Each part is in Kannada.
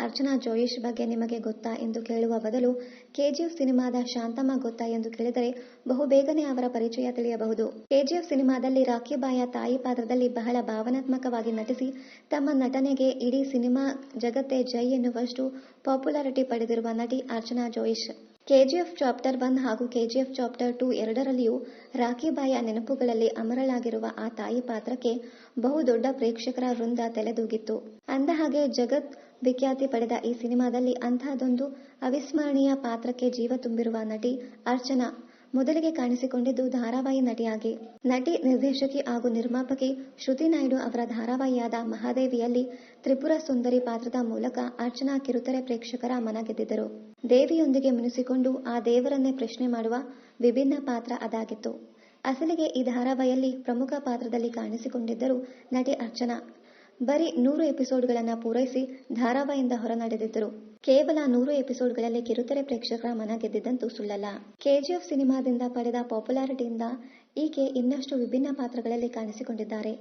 ಅರ್ಚನಾ ಜೋಯಿಶ್ ಬಗ್ಗೆ ನಿಮಗೆ ಗೊತ್ತಾ ಎಂದು ಕೇಳುವ ಬದಲು ಕೆಜಿಎಫ್ ಸಿನಿಮಾದ ಶಾಂತಮ್ಮ ಗೊತ್ತಾ ಎಂದು ಕೇಳಿದರೆ ಬಹುಬೇಗನೆ ಅವರ ಪರಿಚಯ ತಿಳಿಯಬಹುದು. ಕೆಜಿಎಫ್ ಸಿನಿಮಾದಲ್ಲಿ ರಾಖಿಬಾಯ ತಾಯಿ ಪಾತ್ರದಲ್ಲಿ ಬಹಳ ಭಾವನಾತ್ಮಕವಾಗಿ ನಟಿಸಿ ತಮ್ಮ ನಟನೆಗೆ ಇಡೀ ಸಿನಿಮಾ ಜಗತ್ತೇ ಜೈ ಎನ್ನುವಷ್ಟು ಪಾಪ್ಯುಲಾರಿಟಿ ಪಡೆದಿರುವ ನಟಿ ಅರ್ಚನಾ ಜೋಯಿಶ್. ಕೆಜಿಎಫ್ ಚಾಪ್ಟರ್ 1 ಹಾಗೂ ಕೆಜಿಎಫ್ ಚಾಪ್ಟರ್ 2 ಎರಡರಲ್ಲಿಯೂ ರಾಖಿಬಾಯ ನೆನಪುಗಳಲ್ಲಿ ಅಮರಳಾಗಿರುವ ಆ ತಾಯಿ ಪಾತ್ರಕ್ಕೆ ಬಹುದೊಡ್ಡ ಪ್ರೇಕ್ಷಕರ ವೃಂದ ತಲೆದೂಗಿತ್ತು. ಅಂದಹಾಗೆ ಜಗತ್ ವಿಖ್ಯಾತಿ ಪಡೆದ ಈ ಸಿನಿಮಾದಲ್ಲಿ ಅಂತಹದೊಂದು ಅವಿಸ್ಮರಣೀಯ ಪಾತ್ರಕ್ಕೆ ಜೀವ ತುಂಬಿರುವ ನಟಿ ಅರ್ಚನಾ ಮೊದಲಿಗೆ ಕಾಣಿಸಿಕೊಂಡಿದ್ದು ಧಾರಾವಾಹಿ ನಟಿಯಾಗಿ. ನಟಿ, ನಿರ್ದೇಶಕಿ ಹಾಗೂ ನಿರ್ಮಾಪಕಿ ಶ್ರುತಿ ನಾಯ್ಡು ಅವರ ಧಾರಾವಾಹಿಯಾದ ಮಹಾದೇವಿಯಲ್ಲಿ ತ್ರಿಪುರ ಸುಂದರಿ ಪಾತ್ರದ ಮೂಲಕ ಅರ್ಚನಾ ಕಿರುತೆರೆ ಪ್ರೇಕ್ಷಕರ ಮನ ಗೆದ್ದಿದ್ದರು. ದೇವಿಯೊಂದಿಗೆ ಮುನಿಸಿಕೊಂಡು ಆ ದೇವರನ್ನೇ ಪ್ರಶ್ನೆ ಮಾಡುವ ವಿಭಿನ್ನ ಪಾತ್ರ ಅದಾಗಿತ್ತು. ಅಸಲಿಗೆ ಈ ಧಾರಾವಾಹಿಯಲ್ಲಿ ಪ್ರಮುಖ ಪಾತ್ರದಲ್ಲಿ ಕಾಣಿಸಿಕೊಂಡಿದ್ದರು ನಟಿ ಅರ್ಚನಾ. ಬರೀ 100 ಎಪಿಸೋಡ್ಗಳನ್ನು ಪೂರೈಸಿ ಧಾರಾವಾಹಿಯಿಂದ ಹೊರನಡೆದಿದ್ದರು. ಕೇವಲ 100 ಎಪಿಸೋಡ್ಗಳಲ್ಲಿ ಕಿರುತೆರೆ ಪ್ರೇಕ್ಷಕರ ಮನ ಗೆದ್ದಿದ್ದಂತೂ ಸುಳ್ಳಲ್ಲ. ಕೆಜಿಎಫ್ ಸಿನಿಮಾದಿಂದ ಪಡೆದ ಪಾಪ್ಯುಲಾರಿಟಿಯಿಂದ ಈಕೆ ಇನ್ನಷ್ಟು ವಿಭಿನ್ನ ಪಾತ್ರಗಳಲ್ಲಿ ಕಾಣಿಸಿಕೊಂಡಿದ್ದಾರೆ.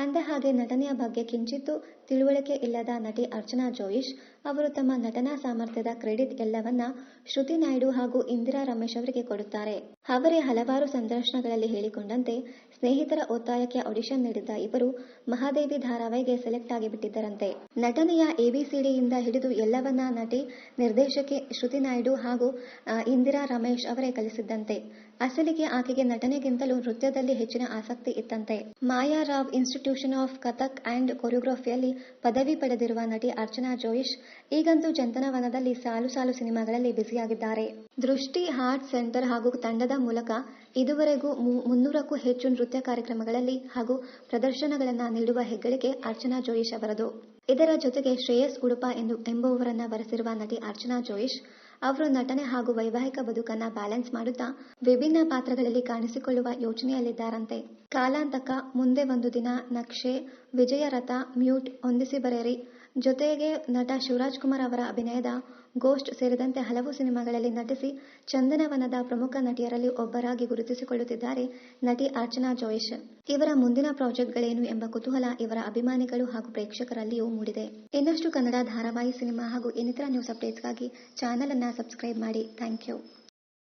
ಅಂದಹಾಗೆ ನಟನೆಯ ಬಗ್ಗೆ ಕಿಂಚಿತ್ತೂ ತಿಳುವಳಿಕೆ ಇಲ್ಲದ ನಟಿ ಅರ್ಚನಾ ಜೋಯಿಶ್ ಅವರು ತಮ್ಮ ನಟನಾ ಸಾಮರ್ಥ್ಯದ ಕ್ರೆಡಿಟ್ ಎಲ್ಲವನ್ನ ಶ್ರುತಿ ನಾಯ್ಡು ಹಾಗೂ ಇಂದಿರಾ ರಮೇಶ್ ಅವರಿಗೆ ಕೊಡುತ್ತಾರೆ. ಅವರೇ ಹಲವಾರು ಸಂದರ್ಶನಗಳಲ್ಲಿ ಹೇಳಿಕೊಂಡಂತೆ ಸ್ನೇಹಿತರ ಒತ್ತಾಯಕ್ಕೆ ಆಡಿಷನ್ ನೀಡಿದ್ದ ಇವರು ಮಹಾದೇವಿ ಧಾರಾವಾಹಿಗೆ ಸೆಲೆಕ್ಟ್ ಆಗಿಬಿಟ್ಟಿದ್ದರಂತೆ. ನಟನೆಯ ಎಬಿಸಿಡಿಯಿಂದ ಹಿಡಿದು ಎಲ್ಲವನ್ನ ನಟಿ, ನಿರ್ದೇಶಕಿ ಶ್ರುತಿ ನಾಯ್ಡು ಹಾಗೂ ಇಂದಿರಾ ರಮೇಶ್ ಅವರೇ ಕಲಿಸಿದ್ದಂತೆ. ಅಸಲಿಗೆ ಆಕೆಗೆ ನಟನೆಗಿಂತಲೂ ನೃತ್ಯದಲ್ಲಿ ಹೆಚ್ಚಿನ ಆಸಕ್ತಿ ಇತ್ತಂತೆ. Maya Rao institution of Kathak and ಕೊರಿಯೋಗ್ರಫಿಯಲ್ಲಿ ಪದವಿ ಪಡೆದಿರುವ ನಟಿ ಅರ್ಚನಾ ಜೋಯಿಶ್ ಈಗಂತೂ ಚಂದನವನದಲ್ಲಿ ಸಾಲು ಸಾಲು ಸಿನಿಮಾಗಳಲ್ಲಿ ಬ್ಯುಸಿಯಾಗಿದ್ದಾರೆ. ದೃಷ್ಟಿ ಹಾರ್ಟ್ ಸೆಂಟರ್ ಹಾಗೂ ತಂಡದ ಮೂಲಕ ಇದುವರೆಗೂ 300ಕ್ಕೂ ಹೆಚ್ಚು ನೃತ್ಯ ಕಾರ್ಯಕ್ರಮಗಳಲ್ಲಿ ಹಾಗೂ ಪ್ರದರ್ಶನಗಳನ್ನು ನೀಡುವ ಹೆಗ್ಗಳಿಕೆ ಅರ್ಚನಾ ಜೋಯಿಶ್ ಅವರದು. ಇದರ ಜೊತೆಗೆ ಶ್ರೇಯಸ್ ಉಡುಪ ಎಂಬುವವರನ್ನ ಬರೆಸಿರುವ ನಟಿ ಅರ್ಚನಾ ಜೋಯಿಶ್ ಅವರು ನಟನೆ ಹಾಗೂ ವೈವಾಹಿಕ ಬದುಕನ್ನ ಬ್ಯಾಲೆನ್ಸ್ ಮಾಡುತ್ತಾ ವಿಭಿನ್ನ ಪಾತ್ರಗಳಲ್ಲಿ ಕಾಣಿಸಿಕೊಳ್ಳುವ ಯೋಚನೆಯಲ್ಲಿದ್ದಾರಂತೆ. ಕಾಲಾಂತಕ, ಮುಂದೆ ಒಂದು ದಿನ, ನಕ್ಷೆ, ವಿಜಯರಥ, ಮ್ಯೂಟ್, ಹೊಂದಿಸಿ ಬರೆಯಿರಿ ಜೊತೆಗೆ ನಟ ಶಿವರಾಜ್ ಕುಮಾರ್ ಅವರ ಅಭಿನಯದ ಗೋಸ್ಟ್ ಸೇರಿದಂತೆ ಹಲವು ಸಿನಿಮಾಗಳಲ್ಲಿ ನಟಿಸಿ ಚಂದನವನದ ಪ್ರಮುಖ ನಟಿಯರಲ್ಲಿ ಒಬ್ಬರಾಗಿ ಗುರುತಿಸಿಕೊಳ್ಳುತ್ತಿದ್ದಾರೆ ನಟಿ ಅರ್ಚನಾ ಜೋಯಿಶ್. ಇವರ ಮುಂದಿನ ಪ್ರಾಜೆಕ್ಟ್ಗಳೇನು ಎಂಬ ಕುತೂಹಲ ಇವರ ಅಭಿಮಾನಿಗಳು ಹಾಗೂ ಪ್ರೇಕ್ಷಕರಲ್ಲಿಯೂ ಮೂಡಿದೆ. ಇನ್ನಷ್ಟು ಕನ್ನಡ ಧಾರಾವಾಹಿ, ಸಿನಿಮಾ ಹಾಗೂ ಇನ್ನಿತರ ನ್ಯೂಸ್ ಅಪ್ಡೇಟ್ಸ್ಗಾಗಿ ಚಾನೆಲ್ ಅನ್ನ ಸಬ್ಸ್ಕ್ರೈಬ್ ಮಾಡಿ. Thank you.